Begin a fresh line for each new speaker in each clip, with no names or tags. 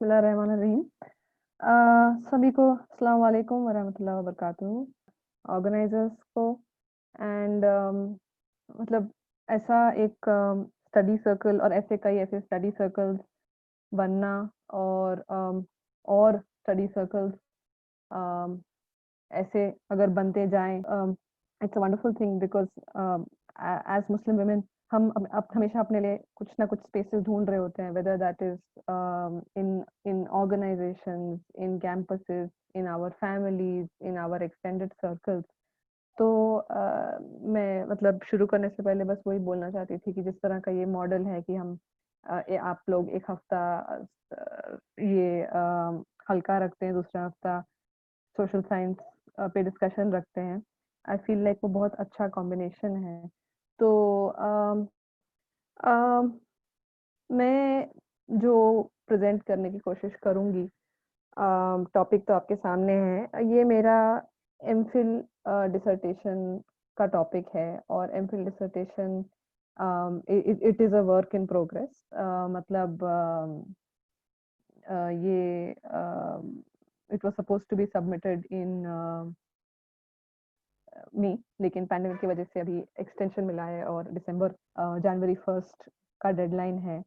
बिस्मिल्लाहिर्रहमानिर्रहीम। सभी को अस्सलाम वालेकुम वरहमतुल्लाहि वबरकातुहू। ऑर्गेनाइजर्स को एंड मतलब ऐसा एक स्टडी सर्कल और ऐसे कई ऐसे स्टडी सर्कल्स बनना और स्टडी सर्कल्स ऐसे अगर बनते जाएं, it's a wonderful thing because as Muslim women हम अब हमेशा अपने लिए कुछ ना कुछ स्पेसेस ढूंढ रहे होते हैं, whether that is in in organisations, in campuses, in our families, in our extended circles. तो मैं मतलब शुरू करने से पहले बस वही बोलना चाहती थी कि जिस तरह का ये मॉडल है कि हम आप लोग एक हफ्ता ये हल्का रखते हैं, दूसरा हफ्ता सोशल साइंस पे डिस्कशन रखते हैं। आई फील लाइक वो बहुत अच्छा कॉम्बिनेशन है। तो अम, अम, मैं जो प्रेजेंट करने की कोशिश करूंगी, टॉपिक तो आपके सामने है। ये मेरा एमफिल डिसर्टेशन का टॉपिक है और MPhil dissertation it is a work in progress. मतलब ये it was suppose to be submitted in May, लेकिन पैंडेमिक की वजह से अभी एक्सटेंशन मिला है और जनवरी 1 का डेडलाइन है।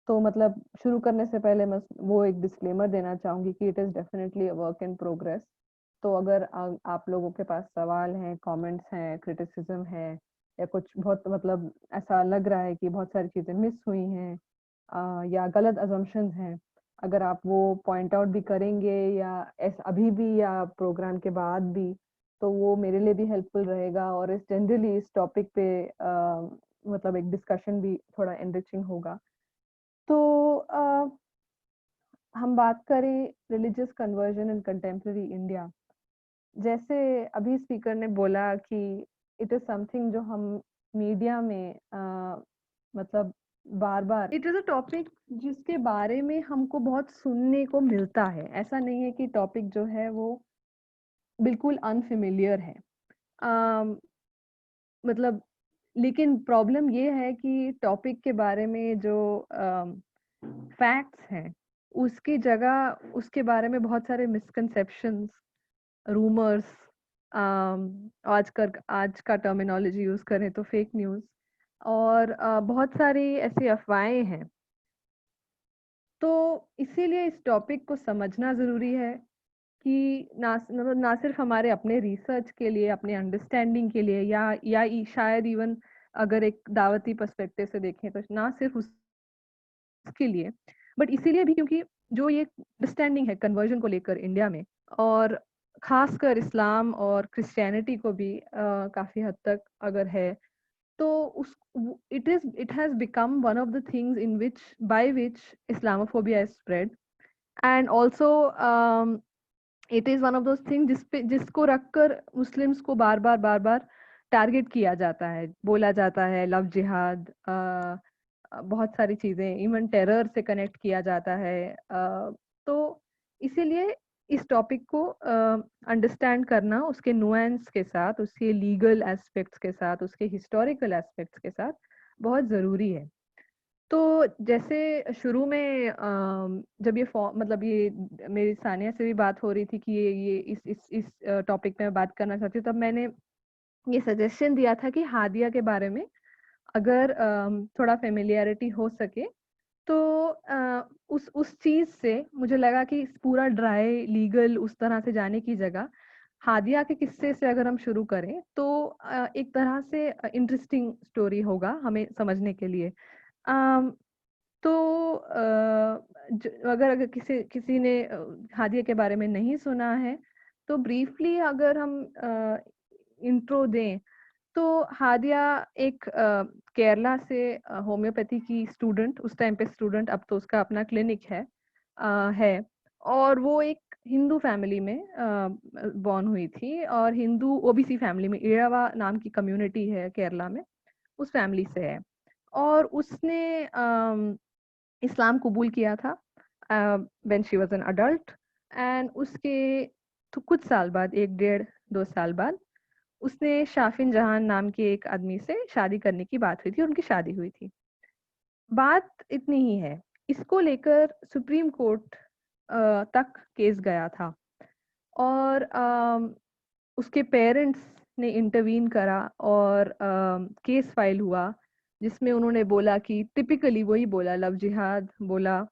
तो मतलब शुरू करने से पहले मैं वो एक डिस्क्लेमर देना चाहूंगी कि it is definitely a work in progress. तो अगर आप लोगों के पास सवाल हैं, कमेंट्स हैं, क्रिटिसिज्म है, या कुछ बहुत मतलब ऐसा लग रहा है कि बहुत सारी चीज़ें मिस हुई हैं या गलत अजम्पशंस हैं, अगर आप वो पॉइंट आउट भी करेंगे या अभी भी या प्रोग्राम के बाद भी, तो वो मेरे लिए भी हेल्पफुल रहेगा और इस टॉपिक पे मतलब एक डिस्कशन भी थोड़ा एनरिचिंग होगा। तो हम बात करें religious conversion in contemporary India. जैसे अभी स्पीकर ने बोला कि इट इज समथिंग जो हम मीडिया में मतलब बार बार, इट इज अ टॉपिक जिसके बारे में हमको बहुत सुनने को मिलता है। ऐसा नहीं है कि टॉपिक जो है वो बिल्कुल अनफिमिलियर है। मतलब लेकिन प्रॉब्लम ये है कि टॉपिक के बारे में जो फैक्ट्स हैं उसकी जगह उसके बारे में बहुत सारे मिसकंसेप्शंस, रूमर्स, आज का टर्मिनोलॉजी यूज करें तो फेक न्यूज़ और बहुत सारी ऐसी अफवाहें हैं। तो इसीलिए इस टॉपिक को समझना ज़रूरी है कि ना सिर्फ हमारे अपने रिसर्च के लिए, अपने अंडरस्टैंडिंग के लिए, शायद इवन अगर एक दावती पर्सपेक्टिव से देखें तो ना सिर्फ उसके लिए, बट इसीलिए भी क्योंकि जो ये अंडरस्टैंडिंग है कन्वर्जन को लेकर इंडिया में, और खासकर इस्लाम और क्रिश्चियनिटी को भी काफ़ी हद तक अगर है, तो उस it has become one of the things in which by which Islamophobia is spread. And also it is one of those thing जिसको रखकर मुस्लिम्स को बार बार टारगेट किया जाता है, बोला जाता है लव जिहाद, बहुत सारी चीजें, इवन टेरर से कनेक्ट किया जाता है। तो इसीलिए इस टॉपिक को अंडरस्टैंड करना उसके नुएंस के साथ, उसके लीगल एस्पेक्ट्स के साथ, उसके हिस्टोरिकल एस्पेक्ट्स के साथ बहुत ज़रूरी है। तो जैसे शुरू में जब ये मतलब ये मेरी सानिया से भी बात हो रही थी कि ये इस टॉपिक में बात करना चाहती हूँ, तब मैंने ये सजेशन दिया था कि हादिया के बारे में अगर थोड़ा फेमिलियरिटी हो सके तो उस चीज से मुझे लगा कि इस पूरा ड्राई लीगल उस तरह से जाने की जगह हादिया के किस्से से अगर हम शुरू करें तो एक तरह से इंटरेस्टिंग स्टोरी होगा हमें समझने के लिए। तो अगर अगर किसी ने हादिया के बारे में नहीं सुना है तो ब्रीफली अगर हम इंट्रो दें तो हादिया एक केरला से होम्योपैथी की स्टूडेंट, उस टाइम पे स्टूडेंट, अब तो उसका अपना क्लिनिक है। और वो एक हिंदू फैमिली में बॉर्न हुई थी और हिंदू ओबीसी फैमिली में, इरावा नाम की कम्युनिटी है केरला में, उस फैमिली से है। और उसने इस्लाम कबूल किया था when she was an adult. And उसके तो कुछ साल बाद, एक डेढ़ दो साल बाद, उसने शाफिन जहान नाम के एक आदमी से शादी करने की बात हुई थी और उनकी शादी हुई थी। बात इतनी ही है। इसको लेकर सुप्रीम कोर्ट तक केस गया था। और उसके पेरेंट्स ने इंटरवीन करा और केस फाइल हुआ, जिसमें उन्होंने बोला कि टिपिकली वही बोला, लव जिहाद बोला,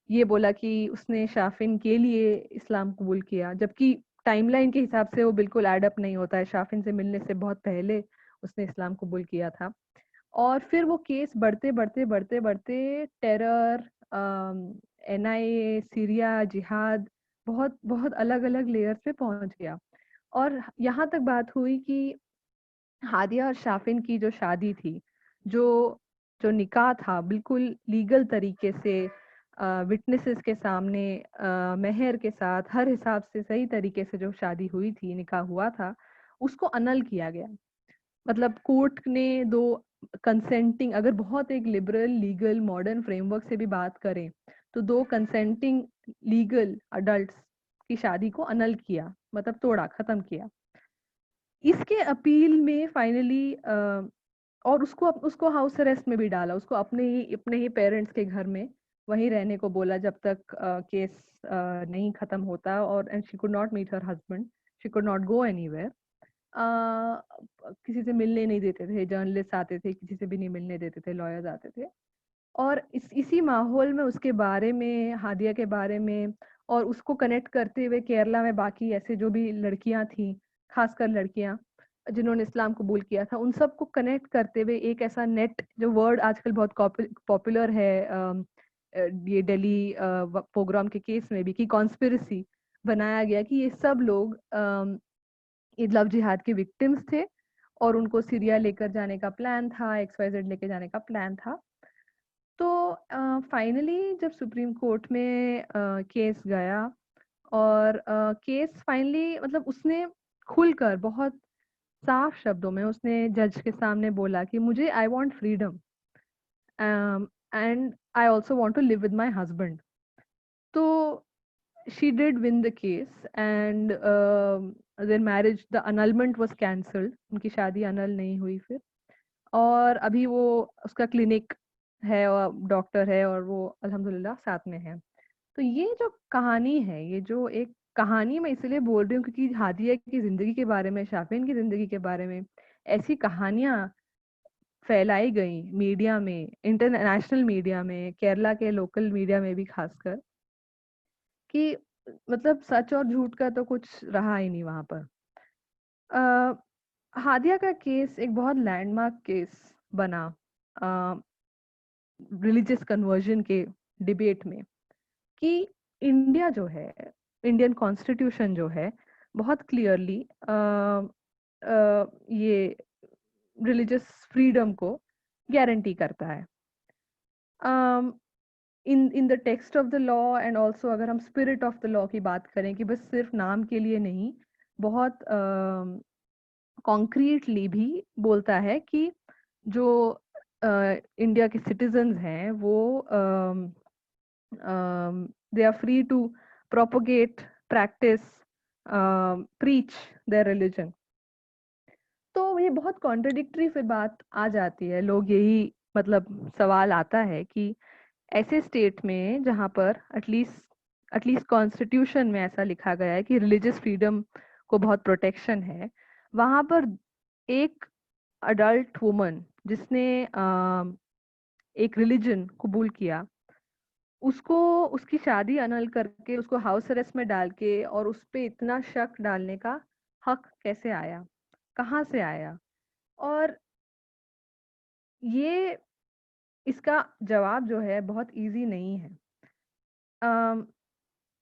ये बोला कि उसने शाफिन के लिए इस्लाम कबूल किया, जबकि टाइमलाइन के हिसाब से वो बिल्कुल एड अप नहीं होता है। शाफिन से मिलने से बहुत पहले उसने इस्लाम कबूल किया था। और फिर वो केस बढ़ते बढ़ते बढ़ते बढ़ते टेरर, एनआईए, सीरिया, जिहाद, बहुत बहुत अलग अलग लेयर्स पे पहुंच गया। और यहाँ तक बात हुई कि हादिया और शाफिन की जो शादी थी, जो जो निकाह था, बिल्कुल लीगल तरीके से, विटनेसेस के सामने, मेहर के साथ, हर हिसाब से सही तरीके से जो शादी हुई थी, निकाह हुआ था, उसको अनल किया गया। मतलब कोर्ट ने दो कंसेंटिंग, अगर बहुत एक लिबरल लीगल मॉडर्न फ्रेमवर्क से भी बात करें, तो दो कंसेंटिंग लीगल अडल्ट्स की शादी को अनल किया, मतलब तोड़ा, खत्म किया। इसके अपील में फाइनली और उसको हाउस अरेस्ट में भी डाला, उसको अपने ही पेरेंट्स के घर में वहीं रहने को बोला जब तक केस नहीं खत्म होता। और and she could not meet her husband, she could not go anywhere. किसी से मिलने नहीं देते थे, जर्नलिस्ट आते थे, किसी से भी नहीं मिलने देते थे, लॉयर्स आते थे। और इसी माहौल में उसके बारे में, हादिया के बारे में, और उसको कनेक्ट करते हुए केरला में बाकी ऐसे जो भी लड़कियां थी, खासकर लड़कियां जिन्होंने इस्लाम कबूल किया था, उन सबको कनेक्ट करते हुए एक ऐसा नेट, जो वर्ड आजकल बहुत पॉपुलर है, ये दिल्ली प्रोग्राम के केस में भी, कि कॉन्स्पिरेसी बनाया गया कि ये सब लोग ये लव जिहाद के विक्टिम्स थे और उनको सीरिया लेकर जाने का प्लान था, XYZ लेकर जाने का प्लान था। तो फाइनली जब सुप्रीम कोर्ट में केस गया, और केस फाइनली, मतलब उसने खुलकर बहुत साफ शब्दों में उसने जज के सामने बोला कि मुझे, I want freedom and I also want to live with my husband. तो she did win the case, and their marriage, the annulment was cancelled, उनकी शादी अनल नहीं हुई फिर। और अभी वो, उसका क्लिनिक है और डॉक्टर है, और वो अल्हम्दुलिल्लाह साथ में है। तो ये जो कहानी है, ये जो एक कहानी मैं इसलिए बोल रही हूँ क्योंकि हादिया की जिंदगी के बारे में, शाफिन की जिंदगी के बारे में ऐसी कहानियां फैलाई गई मीडिया में, इंटरनेशनल मीडिया में, केरला के लोकल मीडिया में भी खासकर, कि मतलब सच और झूठ का तो कुछ रहा ही नहीं वहां पर। हादिया का केस एक बहुत लैंडमार्क केस बना रिलीजियस कन्वर्जन के डिबेट में, कि इंडिया जो है, इंडियन कॉन्स्टिट्यूशन जो है, बहुत क्लियरली ये रिलीजियस फ्रीडम को गारंटी करता है। In the text of the law, and also अगर हम स्पिरिट ऑफ द लॉ की बात करें, कि बस सिर्फ नाम के लिए नहीं, बहुत कॉन्क्रीटली भी बोलता है कि जो इंडिया के सिटीजन्स हैं वो they are free to propagate, practice, preach their religion. तो ये बहुत कॉन्ट्रडिक्टरी फिर बात आ जाती है, लोग यही, मतलब सवाल आता है कि ऐसे स्टेट में जहाँ पर एटलीस्ट एटलीस्ट कॉन्स्टिट्यूशन में ऐसा लिखा गया है कि रिलीजियस फ्रीडम को बहुत प्रोटेक्शन है, वहाँ पर एक अडल्ट वुमन जिसने एक रिलीजन कबूल किया, उसको, उसकी शादी अनल करके, उसको हाउस अरेस्ट में डाल के, और उस पे इतना शक डालने का हक कैसे आया, कहाँ से आया? और ये, इसका जवाब जो है बहुत इजी नहीं है। अम,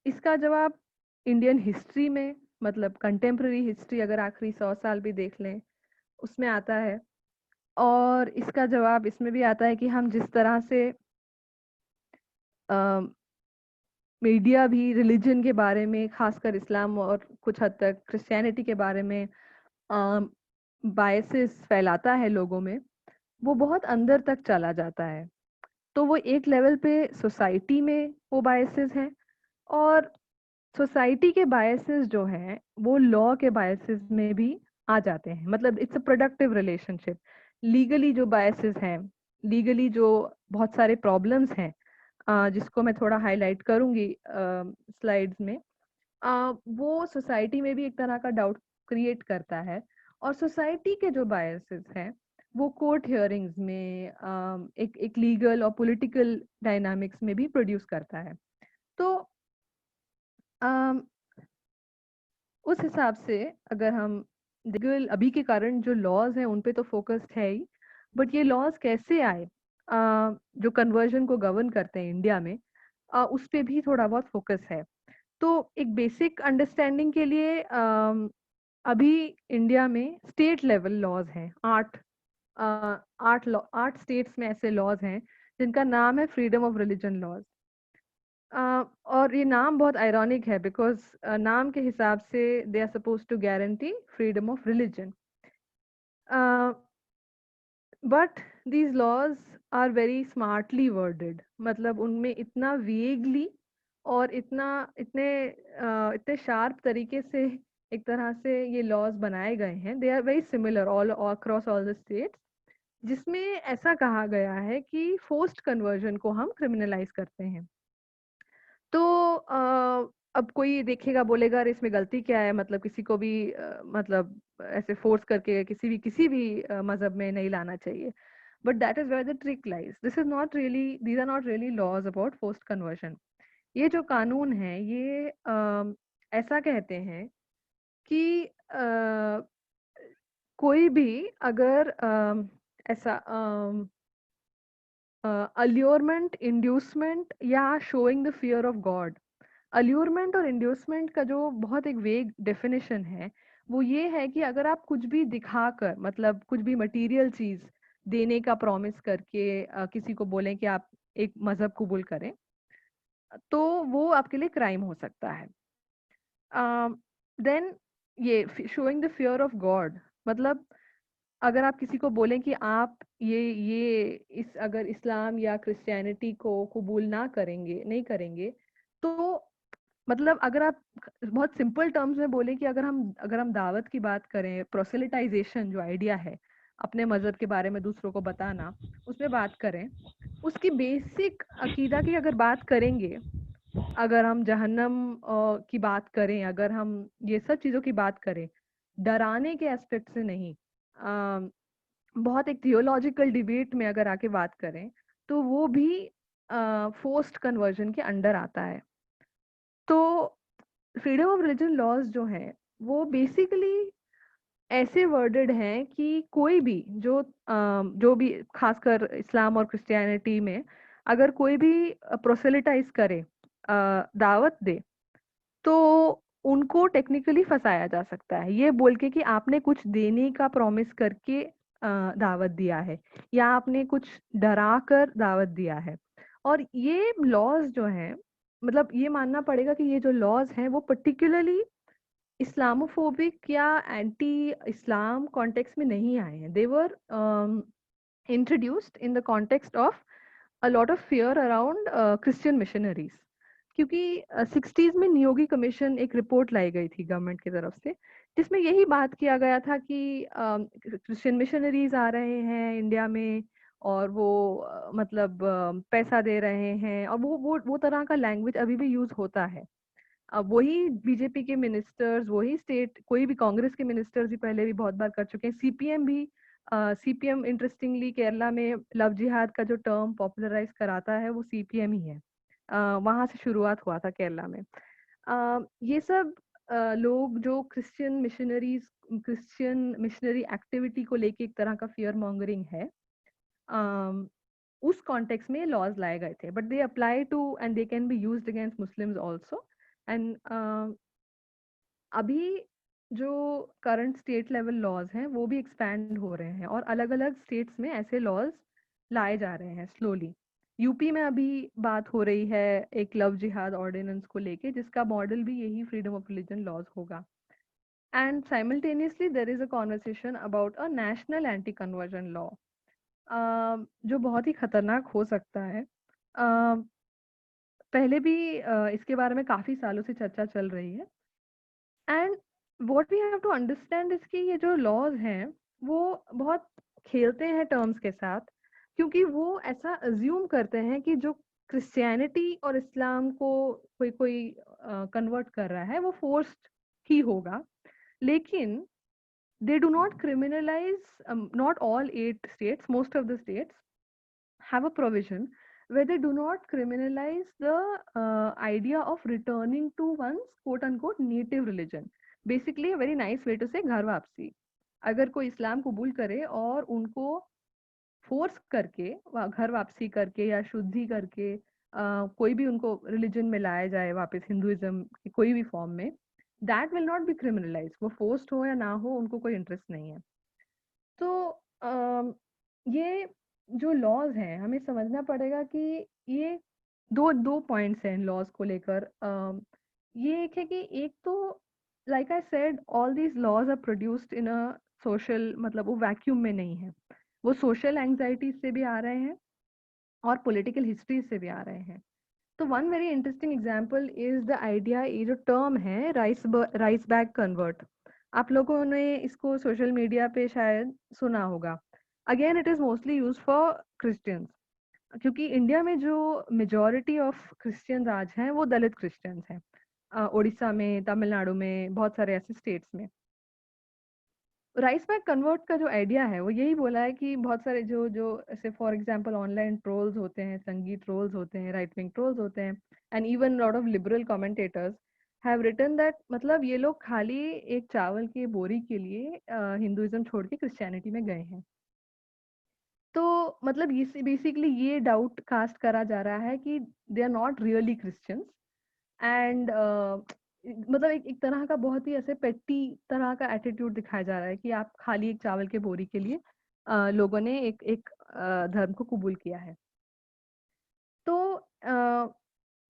इसका जवाब इंडियन हिस्ट्री में, मतलब कंटेम्प्रेरी हिस्ट्री अगर आखिरी 100 साल भी देख लें, उसमें आता है। और इसका जवाब इसमें भी आता है कि हम जिस तरह से मीडिया भी रिलीजन के बारे में, खासकर इस्लाम और कुछ हद तक क्रिश्चियनिटी के बारे में बायसेस फैलाता है लोगों में, वो बहुत अंदर तक चला जाता है। तो वो एक लेवल पे सोसाइटी में वो बायसेस हैं, और सोसाइटी के बायसेस जो हैं वो लॉ के बायसेस में भी आ जाते हैं। मतलब it's a productive relationship. Legally जो बायसेस हैं, लीगली जो बहुत सारे प्रॉब्लम्स हैं जिसको मैं थोड़ा हाईलाइट करूँगी स्लाइड्स में, वो सोसाइटी में भी एक तरह का डाउट क्रिएट करता है, और सोसाइटी के जो बायसेस हैं वो कोर्ट हियरिंग्स में एक लीगल और पॉलिटिकल डायनामिक्स में भी प्रोड्यूस करता है। तो अम, उस हिसाब से अगर हम लीगल अभी के कारण जो लॉज हैं उन पे तो फोकस्ड है ही, बट ये लॉज कैसे आए जो कन्वर्जन को गवर्न करते हैं इंडिया में, उस पे भी थोड़ा बहुत फोकस है। तो एक बेसिक अंडरस्टैंडिंग के लिए अभी इंडिया में स्टेट लेवल लॉज हैं, 8 स्टेट्स में ऐसे लॉज हैं जिनका नाम है फ्रीडम ऑफ रिलीजन लॉज। और ये नाम बहुत आयरॉनिक है बिकॉज नाम के हिसाब से they are suppose to guarantee freedom of religion, but these laws are very smartly worded, मतलब उनमें इतना वेगली और इतने शार्प तरीके से एक तरह से ये लॉज बनाए गए हैं, they are very similar all across all the states, जिसमें ऐसा कहा गया है कि फोर्स्ड कन्वर्जन को हम क्रिमिनलाइज करते हैं। तो अब कोई देखेगा बोलेगा अरे इसमें गलती क्या है, मतलब किसी को भी मतलब ऐसे फोर्स करके किसी भी मजहब में नहीं लाना चाहिए, but that is where the trick lies. These are not really laws about forced conversion. ये जो कानून है ये ऐसा कहते हैं कि कोई भी अगर ऐसा अल्योरमेंट, इंड्यूसमेंट या showing the fear of God, allurement और इंड्यूसमेंट का जो बहुत एक वेग डेफिनेशन है वो ये है कि अगर आप कुछ भी दिखाकर, मतलब कुछ भी मटेरियल चीज देने का प्रॉमिस करके किसी को बोलें कि आप एक मजहब कबूल करें, तो वो आपके लिए क्राइम हो सकता है। देन ये showing the fear of God, मतलब अगर आप किसी को बोलें कि आप ये इस अगर इस्लाम या क्रिश्चियनिटी को कबूल ना करेंगे, नहीं करेंगे, तो मतलब अगर आप बहुत सिंपल टर्म्स में बोले कि अगर हम दावत की बात करें, प्रोसेलिटाइजेशन जो आइडिया है अपने मजहब के बारे में दूसरों को बताना, उसमें बात करें, उसकी बेसिक अकीदा की अगर बात करेंगे, अगर हम जहन्नम की बात करें, अगर हम ये सब चीजों की बात करें, डराने के एस्पेक्ट से नहीं, बहुत एक थियोलॉजिकल डिबेट में अगर आके बात करें, तो वो भी फोर्स्ड कन्वर्जन के अंडर आता है। तो फ्रीडम ऑफ रिलीजन लॉज जो हैं वो बेसिकली ऐसे वर्डेड हैं कि कोई भी जो भी खासकर इस्लाम और क्रिश्चियनिटी में अगर कोई भी प्रोसेलिटाइज करे, दावत दे, तो उनको टेक्निकली फंसाया जा सकता है ये बोल के कि आपने कुछ देने का प्रॉमिस करके दावत दिया है, या आपने कुछ डरा कर दावत दिया है। और ये लॉज जो हैं, मतलब ये मानना पड़ेगा कि ये जो लॉज हैं वो पर्टिकुलरली इस्लामोफोबिक या एंटी इस्लाम कॉन्टेक्स्ट में नहीं आए हैं। They were introduced in the context of a lot of fear around Christian missionaries, क्योंकि 60s में नियोगी कमीशन एक रिपोर्ट लाई गई थी गवर्नमेंट की तरफ से, जिसमें यही बात किया गया था कि क्रिश्चियन मिशनरीज आ रहे हैं इंडिया में, और वो मतलब पैसा दे रहे हैं, और वो तरह का लैंग्वेज अभी भी यूज होता है। अब वही बीजेपी के मिनिस्टर्स, वही स्टेट, कोई भी कांग्रेस के मिनिस्टर्स भी पहले भी बहुत बार कर चुके हैं, सीपीएम भी। सीपीएम इंटरेस्टिंगली केरला में लव जिहाद का जो टर्म पॉपुलराइज कराता है वो सीपीएम ही है। वहां से शुरुआत हुआ था केरला में। ये सब लोग जो क्रिश्चियन मिशनरी एक्टिविटी को लेके एक तरह का फियर मॉन्गरिंग है, उस कॉन्टेक्स्ट में लॉज लाए गए थे, but they apply to and they can be used against Muslims also. And अभी जो करंट स्टेट लेवल लॉज हैं वो भी एक्सपैंड हो रहे हैं, और अलग अलग स्टेट्स में ऐसे लॉज लाए जा रहे हैं स्लोली। यूपी में अभी बात हो रही है एक लव जिहाद ऑर्डिनेंस को लेके, जिसका मॉडल भी यही फ्रीडम ऑफ रिलीजन लॉज होगा। And simultaneously there is a conversation about a national anti conversion law, जो बहुत ही खतरनाक हो सकता है। पहले भी इसके बारे में काफी सालों से चर्चा चल रही है। And what we have to understand is कि ये जो लॉज हैं वो बहुत खेलते हैं टर्म्स के साथ, क्योंकि वो ऐसा अज्यूम करते हैं कि जो क्रिश्चियनिटी और इस्लाम को कोई कोई कन्वर्ट कर रहा है वो फोर्स्ड ही होगा, लेकिन they do not criminalize, not all 8 states, most of the states have a provision where they do not criminalize the idea of returning to one's quote unquote native religion. Basically a very nice way to say घर वापसी. अगर कोई इस्लाम कबूल करे और उनको force करके घर वापसी करके या शुद्धि करके कोई भी उनको रिलीजन में लाया जाए वापस, हिंदुइज्म की कोई भी फॉर्म में, that will not be criminalise. वो फोर्स्ड हो या ना हो, उनको कोई इंटरेस्ट नहीं है. तो ये जो लॉज हैं हमें समझना पड़ेगा कि ये दो दो पॉइंट्स हैं इन लॉज को लेकर. ये एक है कि एक तो like I said all these laws are produced in a social, मतलब वो वैक्यूम में नहीं है, वो सोशल एंग्जाइटी से भी आ रहे हैं और पॉलिटिकल हिस्ट्री से भी आ रहे हैं. तो one very interesting example is the idea, ये जो टर्म है राइस बैग कन्वर्ट. आप लोगों ने इसको सोशल मीडिया पे शायद सुना होगा. Again it is mostly use for Christians, क्योंकि इंडिया में जो मेजॉरिटी ऑफ क्रिश्चियंस आज हैं वो दलित क्रिश्चियंस हैं. उड़ीसा में, तमिलनाडु में, बहुत सारे ऐसे स्टेट्स में. राइस बैग कन्वर्ट का जो आइडिया है वो यही बोला है कि बहुत सारे जो जो ऐसे फॉर एग्जांपल ऑनलाइन ट्रोल्स होते हैं, संगीत ट्रोल्स होते हैं, राइट विंग ट्रोल्स होते हैं, and even lot of liberal commentators have written that मतलब ये लोग खाली एक चावल की बोरी के लिए हिंदुइज्म छोड़ के क्रिश्चियनिटी में गए हैं. तो मतलब ये बेसिकली ये डाउट कास्ट करा जा रहा है कि they are not really Christians. And मतलब एक तरह का बहुत ही ऐसे पेट्टी तरह का एटीट्यूड दिखाया जा रहा है कि आप खाली एक चावल के बोरी के लिए लोगों ने एक एक धर्म को कबूल किया है. तो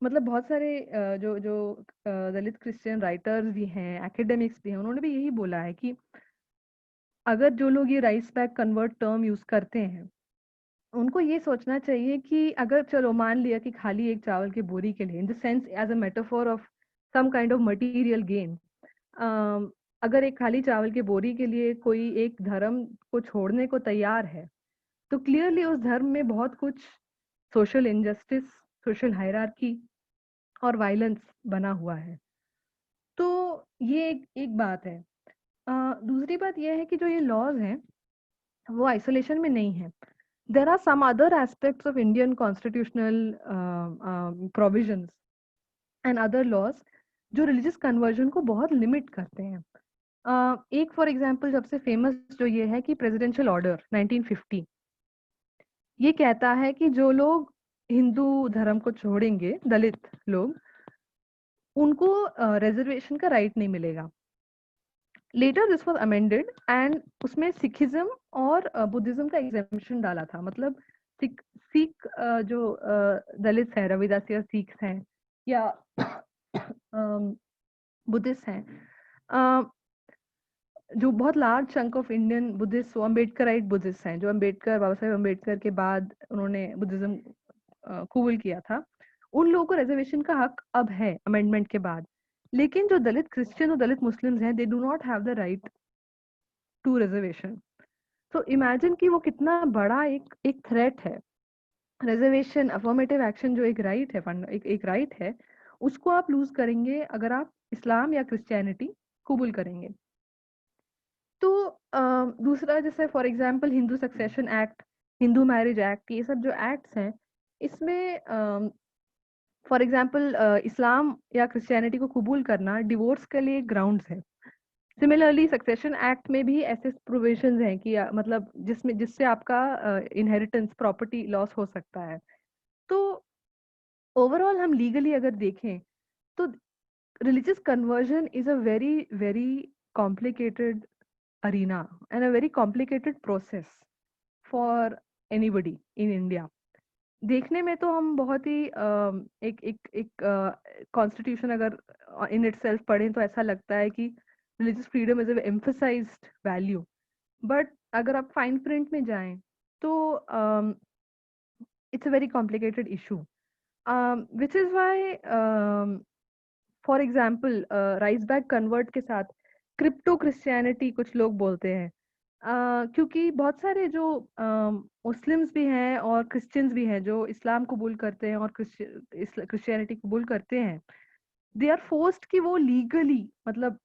मतलब बहुत सारे जो जो दलित क्रिश्चियन राइटर्स भी हैं, एकेडमिक्स भी हैं, उन्होंने भी यही बोला है कि अगर जो लोग ये rice bag convert term use करते हैं उनको ये सोचना चाहिए कि अगर चलो मान लिया कि खाली एक चावल की बोरी के लिए, in the sense as a metaphor of some kind of material gain, अगर एक खाली चावल की बोरी के लिए कोई एक धर्म को छोड़ने को तैयार है तो क्लियरली उस धर्म में बहुत कुछ सोशल इनजस्टिस, सोशल हायरार्की और वायलेंस बना हुआ है. तो ये एक बात है. दूसरी बात यह है कि जो ये लॉज हैं वो आइसोलेशन में नहीं है. There are some other aspects of Indian constitutional provisions and other laws जो religious conversion को बहुत लिमिट करते हैं. एक फॉर एग्जांपल सबसे फेमस जो ये है कि प्रेसिडेंशियल ऑर्डर 1950 ये कहता है कि जो लोग हिंदू धर्म को छोड़ेंगे, दलित लोग, उनको रिजर्वेशन का राइट नहीं मिलेगा. Later this was amended and उसमें सिखिज्म और बुद्धिज्म का एग्जेम्पशन डाला था. मतलब सिख जो दलित हैं, रविदासिया सिख्स हैं या बुद्धिस्ट हैं, जो बहुत large chunk of Indian Buddhist, वो अम्बेडकराइट बुद्धिस्ट हैं, जो अम्बेडकर, बाबा साहेब अम्बेडकर के बाद उन्होंने बुद्धिज्म कबूल किया था, उन लोगों को रिजर्वेशन का हक अब है अमेंडमेंट के बाद. लेकिन जो दलित क्रिश्चियन और दलित मुस्लिम्स हैं, they do not have the right to reservation. तो इमेजिन कि वो कितना बड़ा एक थ्रेट है. रिजर्वेशन, अफर्मेटिव एक्शन जो एक राइट है, एक राइट है, उसको आप लूज करेंगे अगर आप इस्लाम या क्रिश्चियनिटी कबूल करेंगे. तो दूसरा जैसे for example Hindu succession act, Hindu marriage act, ये सब जो एक्ट्स हैं इसमें फॉर एग्जांपल इस्लाम या क्रिश्चियनिटी को कबूल करना डिवोर्स के लिए ग्राउंड्स है. सिमिलरली सक्सेशन एक्ट में भी ऐसे प्रोविजंस हैं कि मतलब जिससे आपका इनहेरिटेंस, प्रॉपर्टी लॉस हो सकता है. तो ओवरऑल हम लीगली अगर देखें तो religious conversion is a very very complicated arena and a very complicated process for anybody in India. देखने में तो हम बहुत ही एक कॉन्स्टिट्यूशन अगर इन इटसेल्फ पढ़ें तो ऐसा लगता है कि religious freedom is a emphasized value. But अगर आप फाइन प्रिंट में जाएं तो it's a very complicated issue, which is why for example rice bag convert के साथ क्रिप्टो क्रिश्चियनिटी कुछ लोग बोलते हैं. क्योंकि बहुत सारे जो मुस्लिम्स भी हैं और क्रिश्चियंस भी हैं जो इस्लाम कबूल करते हैं और क्रिश्चियनिटी कबूल करते हैं, दे आर फोर्स्ड कि वो लीगली, मतलब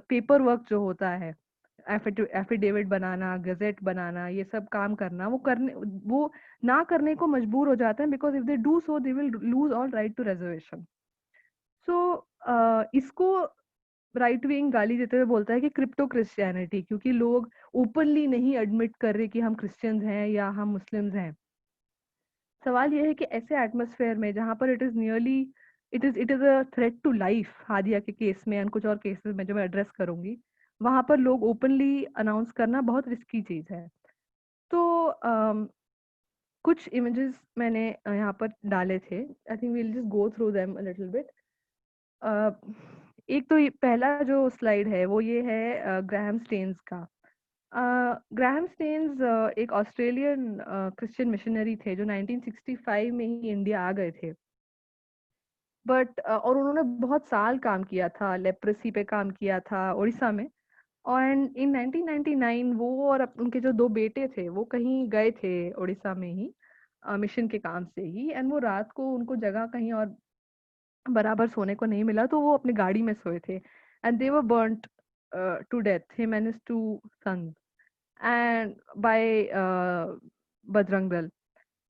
पेपर वर्क जो होता है, एफिडेविट बनाना, गजेट बनाना, ये सब काम करना, वो ना करने को मजबूर हो जाते हैं, because if they do so they will lose all right to reservation. So इसको राइट विंग गाली देते हुए बोलता है कि क्रिप्टो क्रिश्चियनिटी, क्योंकि लोग ओपनली नहीं एडमिट कर रहे कि हम क्रिश्चियंस हैं या हम मुस्लिम्स हैं। सवाल यह है कि ऐसे एटमॉस्फेयर में जहां पर it is a threat to life, Hadiya के केस में और कुछ और केसेस में जो मैं एड्रेस करूंगी, वहां पर लोग ओपनली अनाउंस करना बहुत रिस्की चीज है। तो कुछ इमेजेस मैंने यहाँ पर डाले थे, I think we'll just go through them a little bit. एक तो पहला जो स्लाइड है वो ये है ग्राहम स्टेन्स का। ग्राहम स्टेन्स एक ऑस्ट्रेलियन क्रिश्चियन मिशनरी थे जो 1965 में ही इंडिया आ गए थे। बट और उन्होंने बहुत साल काम किया था, लेप्रेसी पे काम किया था उड़ीसा में। और इन 1999 वो और उनके जो दो बेटे थे वो कहीं गए थे उड़ीसा में ही, मिशन के काम से ही, एंड वो रात को उनको जगह कहीं और बराबर सोने को नहीं मिला, तो वो अपनी गाड़ी में सोए थे, and they were burnt to death, him and his two sons, and by Bajrang Dal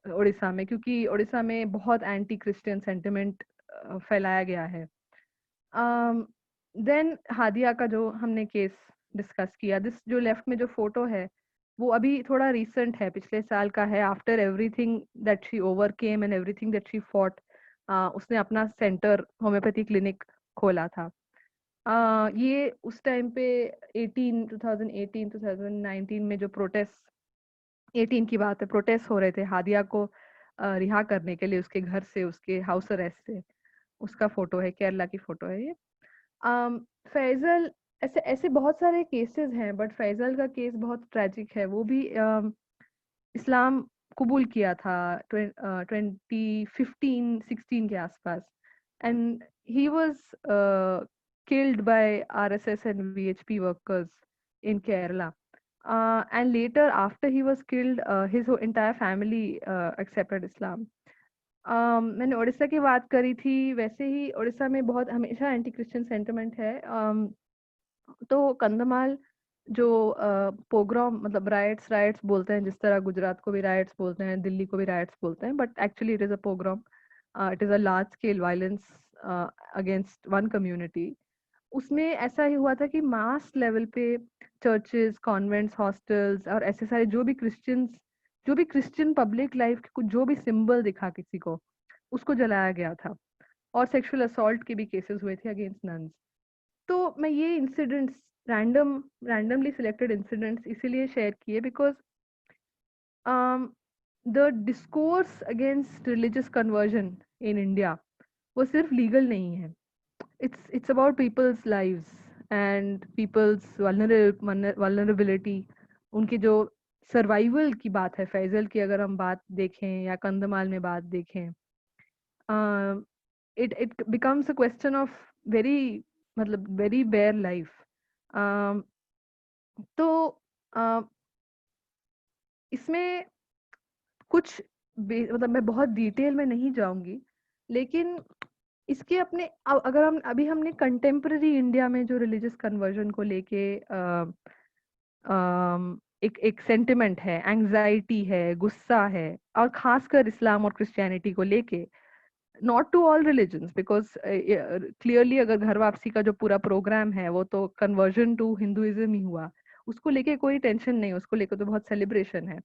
Orissa में, क्योंकि उड़ीसा में बहुत एंटी क्रिश्चियन सेंटिमेंट फैलाया गया है। देन हादिया का जो हमने केस डिस्कस किया, दिस जो लेफ्ट में जो फोटो है वो अभी थोड़ा रिसेंट है, पिछले साल का है। After everything that she overcame and everything that she fought, उसने अपना सेंटर होम्योपैथी क्लिनिक खोला था। ये उस टाइम पे 2018 2019 में जो प्रोटेस्ट, 18 की बात है, प्रोटेस्ट हो रहे थे हादिया को रिहा करने के लिए उसके घर से, उसके हाउस अरेस्ट से, उसका फोटो है, केरला की फोटो है ये। फैजल, ऐसे ऐसे बहुत सारे केसेस हैं, बट फैजल का केस बहुत ट्रेजिक है। वो भी इस्लाम कबूल किया था 2015-16 के आसपास, and he was killed by RSS and VHP workers in Kerala. And later, after he was killed, his entire family accepted Islam. मैंने उड़ीसा की बात करी थी, वैसे ही उड़ीसा में बहुत हमेशा एंटी क्रिश्चियन सेंटिमेंट है। तो कंधमाल जो पोग्राम, मतलब राइट्स राइट्स बोलते हैं, जिस तरह गुजरात को भी राइट्स बोलते हैं, दिल्ली को भी राइट्स बोलते हैं, but actually it is a pogrom, it is a large scale violence against one community. उसमें ऐसा ही हुआ था कि मास लेवल पे चर्चेस, कॉन्वेंट्स, हॉस्टल्स और ऐसे सारे जो भी क्रिश्चियन पब्लिक लाइफ के कुछ जो भी सिंबल दिखा किसी को, उसको जलाया गया था। और सेक्सुअल असॉल्ट के भी केसेस हुए थे अगेंस्ट नन्स। तो मैं ये इंसिडेंट्स, रैंडमली सिलेक्टेड इंसिडेंट्स इसीलिए शेयर किए, because the discourse against religious conversion in India वो सिर्फ लीगल नहीं है, it's about people's lives and people's vulnerability, उनकी जो सर्वाइवल की बात है। फैजल की अगर हम बात देखें या कंधमाल में बात देखें, it becomes a question of very, मतलब वेरी बेयर लाइफ। तो uh, इसमें कुछ मतलब मैं बहुत डिटेल में नहीं जाऊंगी, लेकिन इसके अपने अगर हम अभी हमने कंटेम्पररी इंडिया में जो रिलीजियस कन्वर्जन को लेके एक एक सेंटिमेंट है, एंजाइटी है, गुस्सा है, और खासकर इस्लाम और क्रिश्चियनिटी को लेके, not to all religions, because clearly अगर घर वापसी का जो पूरा प्रोग्राम है वो तो कन्वर्जन टू हिंदुइज्म ही हुआ, उसको लेके कोई टेंशन नहीं, उसको लेके तो बहुत सेलिब्रेशन है।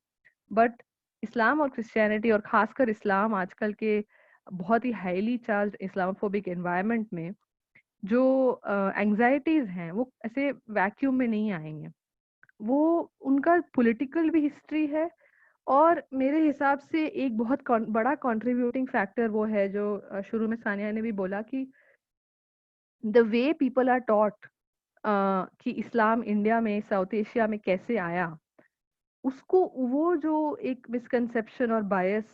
बट इस्लाम और क्रिश्चियनिटी, और खासकर इस्लाम, आजकल के बहुत ही हाईली चार्ज इस्लामोफोबिक एनवायरनमेंट में जो एंजाइटीज हैं वो ऐसे वैक्यूम में नहीं आएंगे। वो उनका पॉलिटिकल भी हिस्ट्री है, और मेरे हिसाब से एक बहुत बड़ा कंट्रीब्यूटिंग फैक्टर वो है जो शुरू में सानिया ने भी बोला कि the way people are taught कि इस्लाम इंडिया में, साउथ एशिया में कैसे आया, उसको वो जो एक मिसकंसेप्शन और बायस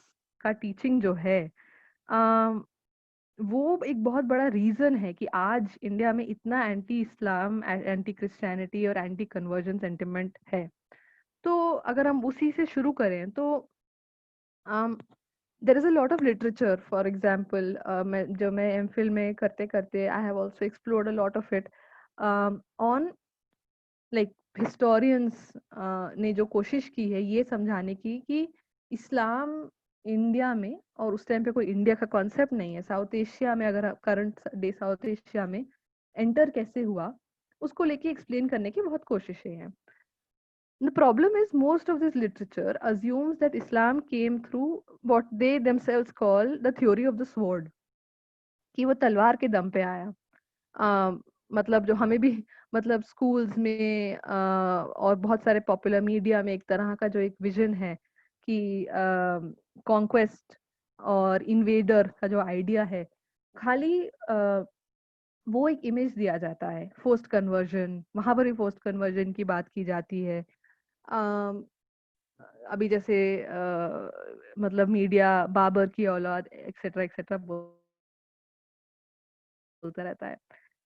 का टीचिंग जो है, वो एक बहुत बड़ा रीजन है कि आज इंडिया में इतना एंटी इस्लाम, एंटी क्रिश्चियनिटी और एंटी कन्वर्जन सेंटिमेंट है। तो अगर हम उसी से शुरू करें तो there is a lot of literature, for example मैं एमफिल में करते करते I have also explored a lot of it on like historians ने जो कोशिश की है ये समझाने की कि इस्लाम इंडिया में, और उस टाइम पे कोई इंडिया का कॉन्सेप्ट नहीं है, साउथ एशिया में, अगर करंट डे साउथ एशिया में एंटर कैसे हुआ उसको लेके एक्सप्लेन करने की बहुत कोशिशें हैं. The problem is most of this literature assumes that Islam came through what they themselves call the theory of the sword, कि वो तलवार के दम पे आया. मतलब जो हमें भी मतलब स्कूल्स में और बहुत सारे पॉपुलर मीडिया में एक तरह का जो एक विजन है कि कॉन्क्वेस्ट और इन्वेडर का जो आइडिया है, खाली वो एक इमेज दिया जाता है. फोर्स्ड कन्वर्जन, वहां पर भी फोर्स्ड कन्वर्जन की बात की जाती है. अम, अभी जैसे मतलब मीडिया बाबर की औलाद एक्सेट्रा एक्सेट्रा बोलता रहता है.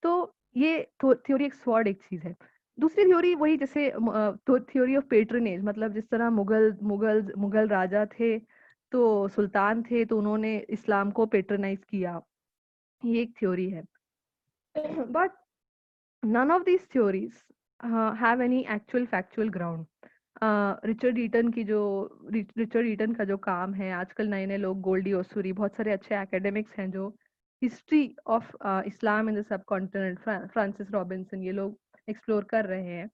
तो ये थ्योरी एक स्वॉर्ड एक चीज है. दूसरी थ्योरी वही जैसे थ्योरी ऑफ पेट्रनेज, मतलब जिस तरह मुगल राजा थे तो सुल्तान थे तो उन्होंने इस्लाम को पेट्रनाइज किया, ये एक थ्योरी है. But none of these theories have any actual factual ground. Richard Eaton का जो काम है आजकल, नए नए लोग, गोल्डी ओसुरी, बहुत सारे अच्छे एकेडमिक्स हैं जो history of Islam in the sub continent, Francis Robinson, ये लोग एक्सप्लोर कर रहे हैं.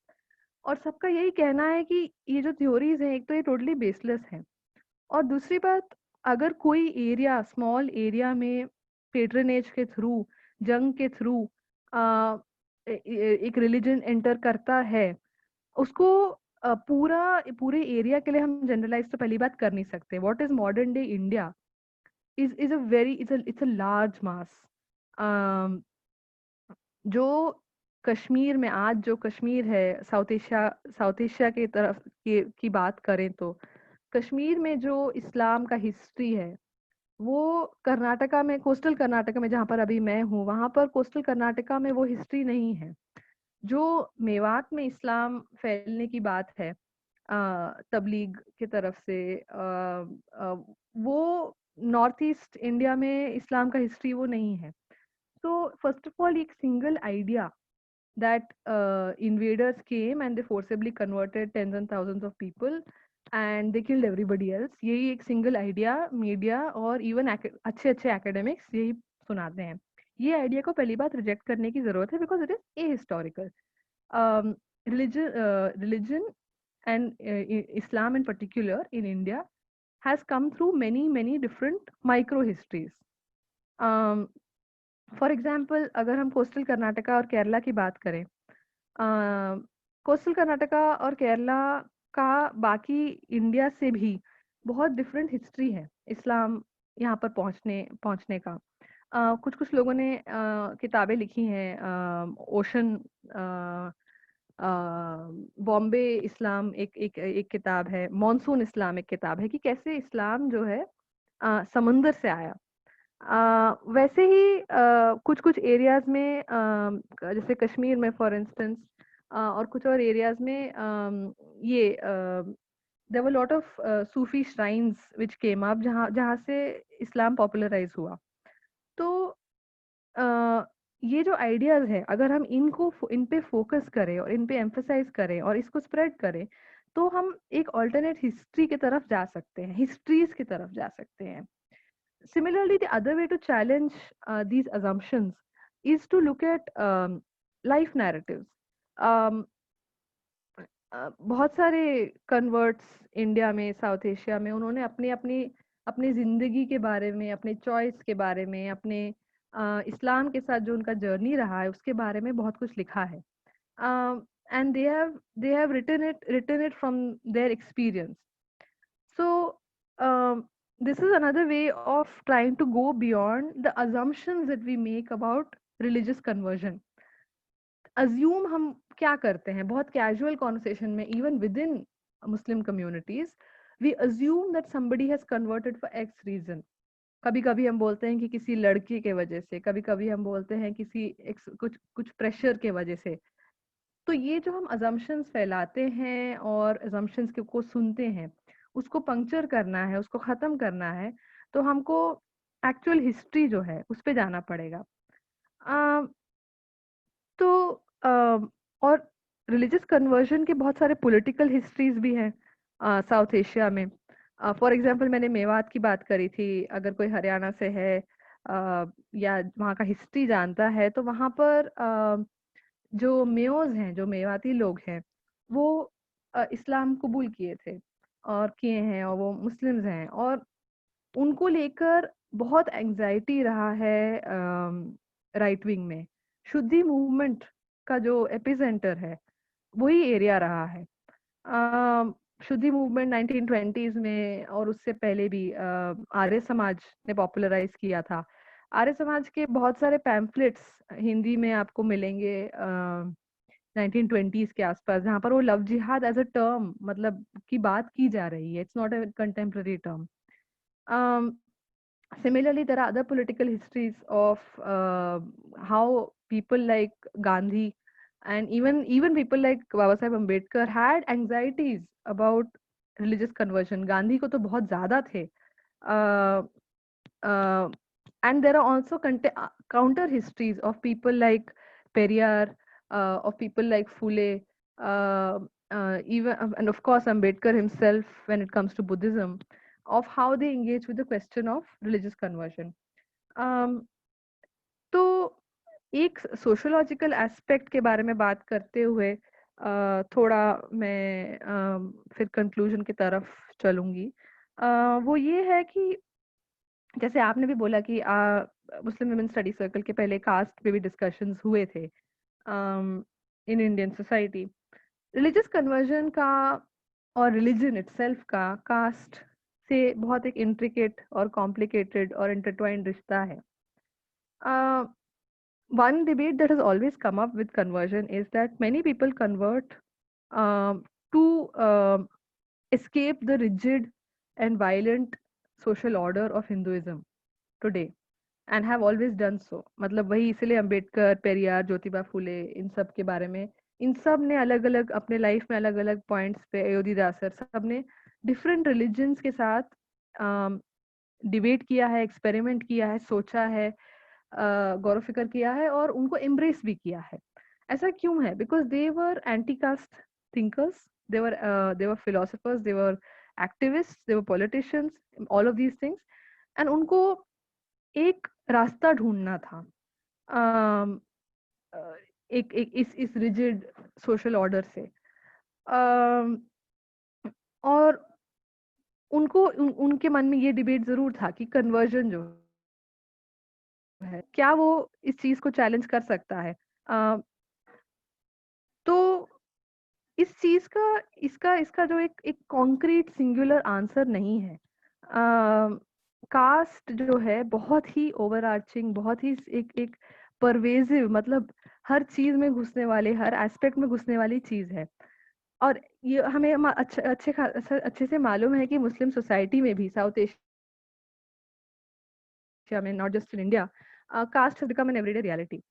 और सबका यही कहना है कि ये जो थ्योरीज हैं एक तो ये टोटली बेसलेस हैं, और दूसरी बात, अगर कोई एरिया, स्मॉल एरिया में पेट्रनेज के थ्रू, जंग के थ्रू एक रिलीजन एंटर करता है, उसको पूरे एरिया के लिए हम जनरलाइज तो पहली बात कर नहीं सकते. What is modern day India is a very it's a large मास. जो कश्मीर में आज जो कश्मीर है, साउथ एशिया की तरफ की बात करें तो कश्मीर में जो इस्लाम का हिस्ट्री है वो कर्नाटका में, कोस्टल कर्नाटका में जहाँ पर अभी मैं हूँ, वहां पर कोस्टल कर्नाटका में वो हिस्ट्री नहीं है. जो मेवात में इस्लाम फैलने की बात है तबलीग की तरफ से, वो नॉर्थ ईस्ट इंडिया में इस्लाम का हिस्ट्री वो नहीं है. तो फर्स्ट ऑफ ऑल एक single idea that invaders came and they forcibly converted tens and thousands of people and they killed everybody else, यही एक सिंगल आइडिया मीडिया और इवन अच्छे अच्छे एकेडमिक्स यही सुनाते हैं. ये आइडिया को पहली बात रिजेक्ट करने की जरूरत है because it is a historical. religion and Islam in particular in India has come through many different micro histories. For example अगर हम कोस्टल कर्नाटका और केरला की बात करें, कोस्टल कर्नाटका और केरला का बाकी इंडिया से भी बहुत डिफरेंट हिस्ट्री है इस्लाम यहाँ पर पहुँचने का. कुछ कुछ लोगों ने किताबें लिखी हैं. ओशन बॉम्बे इस्लाम एक किताब है, मॉनसून इस्लाम एक किताब है, कि कैसे इस्लाम जो है समुंदर से आया. वैसे ही कुछ कुछ एरियाज में जैसे कश्मीर में फॉर इंस्टेंस और कुछ और एरियाज में ये there were lot of Sufi shrines which came up, जहाँ जहाँ से इस्लाम पॉपुलराइज हुआ. तो ये जो आइडियाज है अगर हम इन पे फोकस करें और इन पे एम्फसाइज करें और इसको स्प्रेड करें तो हम एक ऑल्टरनेट हिस्ट्री की तरफ जा सकते हैं, हिस्ट्रीज की तरफ जा सकते हैं. Similarly, the other way to challenge these assumptions is to look at life narratives. Um, बहुत सारे कन्वर्ट्स इंडिया में, साउथ एशिया में, उन्होंने अपनी अपनी अपनी जिंदगी के बारे में, अपने चॉइस के बारे में, अपने इस्लाम के साथ जो उनका जर्नी रहा है उसके बारे में बहुत कुछ लिखा है. And they have written it from their experience. So, this is another way of trying to go beyond the assumptions that we make about religious conversion. Assume हम क्या करते हैं बहुत कैजुअल कॉन्वर्सेशन में, even within Muslim communities, we assume that somebody has converted for X reason. कभी कभी हम बोलते हैं कि किसी लड़की के वजह से, कभी कभी हम बोलते हैं किसी कुछ कुछ प्रेशर के वजह से. तो ये जो हम अजम्पशंस फैलाते हैं और अजम्पशंस को सुनते हैं, उसको पंक्चर करना है, उसको खत्म करना है, तो हमको एक्चुअल हिस्ट्री जो है उस पे जाना पड़ेगा। अ, तो और रिलीजियस कन्वर्जन के बहुत सारे पॉलिटिकल हिस्ट्रीज भी हैं साउथ एशिया में। फॉर एग्जांपल मैंने मेवात की बात करी थी, अगर कोई हरियाणा से है या वहाँ का हिस्ट्री जानता है, तो वहाँ पर जो मेयोज हैं, जो मेवाती लोग हैं, वो इस्लाम कबूल किए थे और किए हैं, और वो मुस्लिम्स हैं, और उनको लेकर बहुत एंजाइटी रहा है राइट विंग में। शुद्धि मूवमेंट का जो एपिसेंटर है वही एरिया रहा है। शुद्धि मूवमेंट 1920s में और उससे पहले भी आर्य समाज ने पॉपुलराइज किया था। आर्य समाज के बहुत सारे पैम्फलेट्स हिंदी में आपको मिलेंगे 1920s के आसपास, जहाँ पर वो लव जिहाद एज अ टर्म मतलब की बात की जा रही है। It's not a contemporary term. Similarly, there are other political histories of how people like Gandhi and even people like Baba Saheb Ambedkar had anxieties about religious conversion. Gandhi को तो बहुत ज़्यादा थे. Uh, uh, and there are also counter histories of people like Periyar, of people like Phule, and of course Ambedkar himself when it comes to Buddhism, of how they engage with the question of religious conversion. Um, तो एक sociological aspect के बारे में बात करते हुए थोड़ा मैं फिर कंक्लूजन की तरफ चलूंगी। वो ये है कि जैसे आपने भी बोला कि मुस्लिम वुमेन स्टडी सर्कल के पहले कास्ट पे भी डिस्कशंस हुए थे in Indian society. Religious conversion का और रिलीजन इटसेल्फ का कास्ट से बहुत एक इंट्रिकेट और कॉम्प्लिकेटेड और इंटरट्वाइंड रिश्ता है। One debate that has always come up with conversion is that many people convert to escape the rigid and violent social order of Hinduism today and have always done so. मतलब वही इसलिए अंबेडकर, पेरियार, ज्योतिबा फूले, इन सब के बारे में, इन सब ने अलग अलग अपने लाइफ में अलग अलग पॉइंट्स पे, अयोध्या सर, सब ने डिफरेंट रिलीजन्स के साथ डिबेट किया है, एक्सपेरिमेंट किया है, सोचा है, गौर फिक्र किया है और उनको एम्ब्रेस भी किया है। ऐसा क्यों है? Because they were anti cast thinkers, they were philosophers, they were activists, they were politicians, all of these things, and उनको एक रास्ता ढूंढना था अम, एक एक इस रिजिड सोशल ऑर्डर से। अम, और उनके मन में ये डिबेट जरूर था कि कन्वर्जन जो है क्या वो इस चीज को चैलेंज कर सकता है। तो इस चीज का इसका इसका जो एक एक कॉन्क्रीट सिंगुलर आंसर नहीं है। कास्ट जो है बहुत ही ओवरआर्चिंग, बहुत ही एक एक परवेजिव, मतलब हर चीज में घुसने वाले, हर एस्पेक्ट में घुसने वाली चीज है। और ये हमें अच्छे से मालूम है कि मुस्लिम सोसाइटी में भी, साउथ एशिया में, not just in India, caste has become an everyday reality.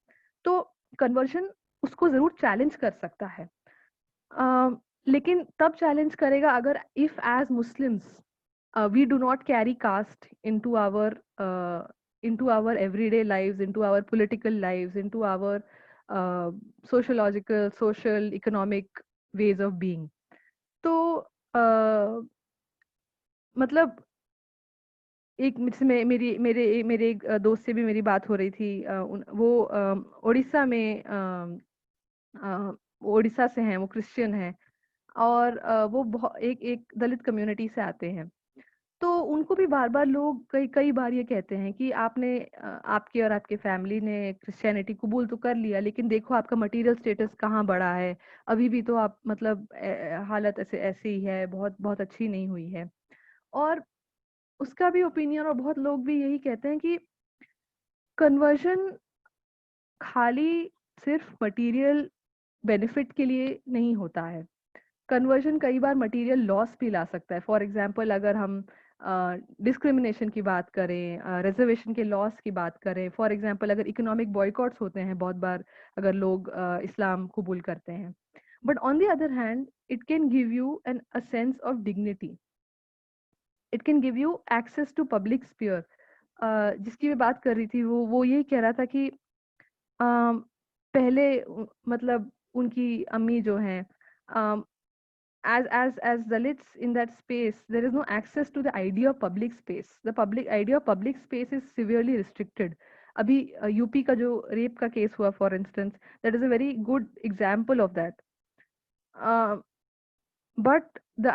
तो कन्वर्जन उसको जरूर चैलेंज कर सकता है। लेकिन तब चैलेंज करेगा अगर if as Muslims we do not carry caste into our everyday lives, into our political lives, into our sociological, social, economic ways of being. तो मतलब एक मुझसे मेरी मेरे मेरे एक दोस्त से भी मेरी बात हो रही थी। वो उड़ीसा में उड़ीसा से हैं, वो क्रिश्चियन हैं, और वो बहुत एक एक दलित कम्युनिटी से आते हैं। तो उनको भी बार बार लोग कई कई बार ये कहते हैं कि आपने आपके और आपके फैमिली ने क्रिश्चियनिटी कबूल तो कर लिया, लेकिन देखो आपका मटेरियल स्टेटस कहाँ बढ़ा है, अभी भी तो आप मतलब हालत ऐसे ऐसे ही है, बहुत बहुत अच्छी नहीं हुई है। और उसका भी ओपिनियन, और बहुत लोग भी यही कहते हैं कि कन्वर्जन खाली सिर्फ मटेरियल बेनिफिट के लिए नहीं होता है। कन्वर्जन कई बार मटेरियल लॉस भी ला सकता है। फॉर एग्जांपल अगर हम डिस्क्रिमिनेशन की बात करें, रिजर्वेशन के लॉस की बात करें, फॉर एग्जांपल अगर इकोनॉमिक बॉयकॉट्स होते हैं बहुत बार, अगर लोग इस्लाम कबूल करते हैं, But on the other hand, it can give you a sense of dignity. It can give you access to public sphere. जिसकी मैं बात कर रही थी वो यही कह रहा था कि अम, पहले मतलब उनकी अम्मी जो हैं, as Dalits in that space, there is no access to the idea of public space. The public idea of public space is severely restricted. अभी यूपी का जो रेप का केस हुआ, for instance, that is a very good example of that. But the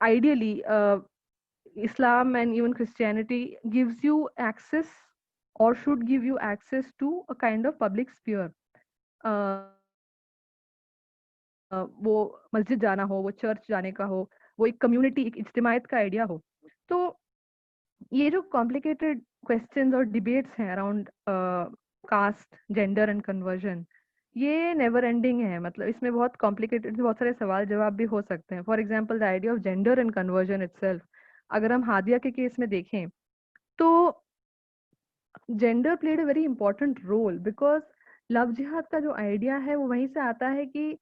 ideally, Islam and even Christianity gives you access, or should give you access to a kind of public sphere. वो मस्जिद जाना हो, वो church जाने का हो, वो एक कम्युनिटी, एक इज्तिमायत का आइडिया हो. तो ये जो कॉम्प्लिकेटेड क्वेश्चंस और डिबेट्स हैं around caste, gender and conversion, ये नेवर एंडिंग है. मतलब इसमें बहुत कॉम्प्लिकेटेड, बहुत सारे सवाल जवाब भी हो सकते हैं. For example the idea of gender and conversion itself, अगर हम हादिया के केस में देखें तो gender played a very important role, because love jihad का जो आइडिया है वो वहीं से आता है कि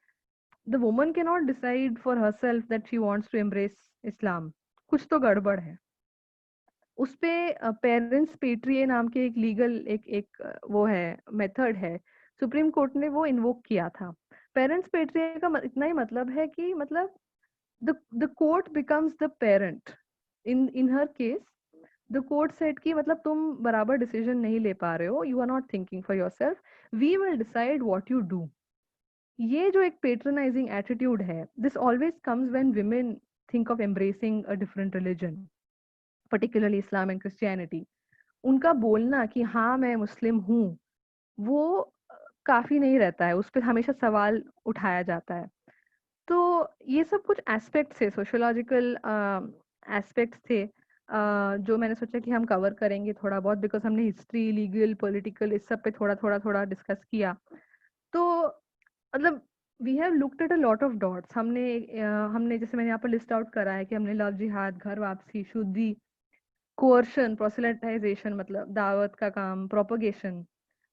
the woman can not decide for herself that she wants to embrace Islam. कुछ तो गड़बड़ है. उस पे पेरेंट्स पेट्रिए नाम के एक लीगल वो है, मेथड है, सुप्रीम कोर्ट ने वो इन्वोक किया था. पेरेंट्स पेट्रिए का इतना ही मतलब है कि मतलब the court becomes the parent. In her case the court said कि मतलब तुम बराबर डिसीजन नहीं ले पा रहे हो, you are not thinking for yourself, we will decide what you do. ये जो एक पेट्रनाइजिंग एटीट्यूड है, this always comes when women think of embracing a different religion, particularly Islam and Christianity. उनका बोलना कि हाँ मैं मुस्लिम हूँ, वो काफी नहीं रहता है, उस पर हमेशा सवाल उठाया जाता है. तो ये सब कुछ एस्पेक्ट्स थे, सोशियोलॉजिकल एस्पेक्ट्स थे, जो मैंने सोचा कि हम कवर करेंगे थोड़ा बहुत, बिकॉज हमने हिस्ट्री, लीगल, पॉलिटिकल, इस सब पे थोड़ा थोड़ा थोड़ा डिस्कस किया. तो मतलब we have looked at a lot of dots. हमने जैसे मैंने यहाँ पर लिस्ट आउट करा है कि हमने लव जिहाद, घर वापसी, शुद्धि, कोअर्शन, प्रोसेलिटाइजेशन मतलब दावत का काम, propagation,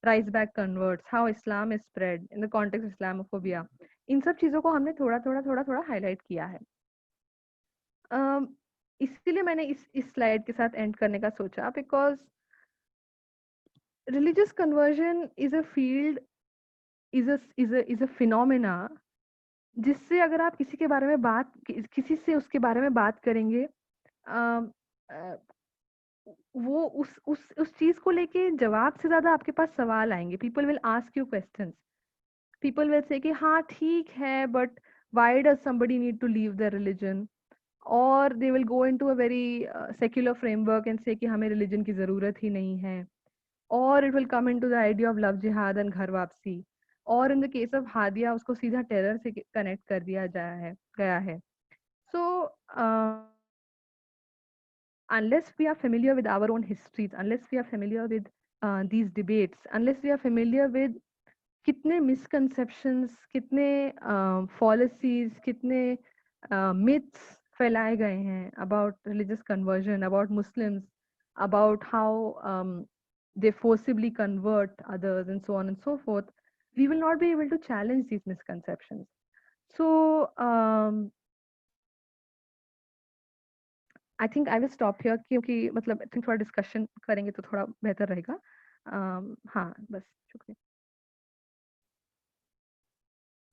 rice bag converts, how Islam is spread in the context of Islamophobia, इन सब चीजों को हमने थोड़ा थोड़ा थोड़ा थोड़ा हाईलाइट किया है. अम, इसीलिए मैंने इस स्लाइड के साथ एंड करने का सोचा, because religious conversion is a field, is a phenomena, जिससे अगर आप किसी के बारे में किसी से उसके बारे में बात करेंगे, अम, अ, वो उस चीज को लेके जवाब से ज्यादा आपके पास सवाल आएंगे. People will ask you questions. People will say कि हाँ ठीक है, but why does somebody need to leave their religion, और they will go into a very secular framework and say कि हमें रिलीजन की जरूरत ही नहीं है. और it will come into the idea of love जिहाद एंड घर वापसी, और in the case of Hadiya उसको सीधा टेरर से कनेक्ट कर दिया गया है. सो unless we are familiar with our own histories, unless we are familiar with these debates, unless we are familiar with कितने misconceptions, कितने fallacies, कितने myths फैलाए गए हैं about religious conversion, about Muslims, about how they forcibly convert others and so on and so forth, we will not be able to challenge these misconceptions. So I think I will stop here, क्योंकि मतलब I think थोड़ा discussion करेंगे तो थोड़ा बेहतर रहेगा. हाँ बस, शुक्रिया.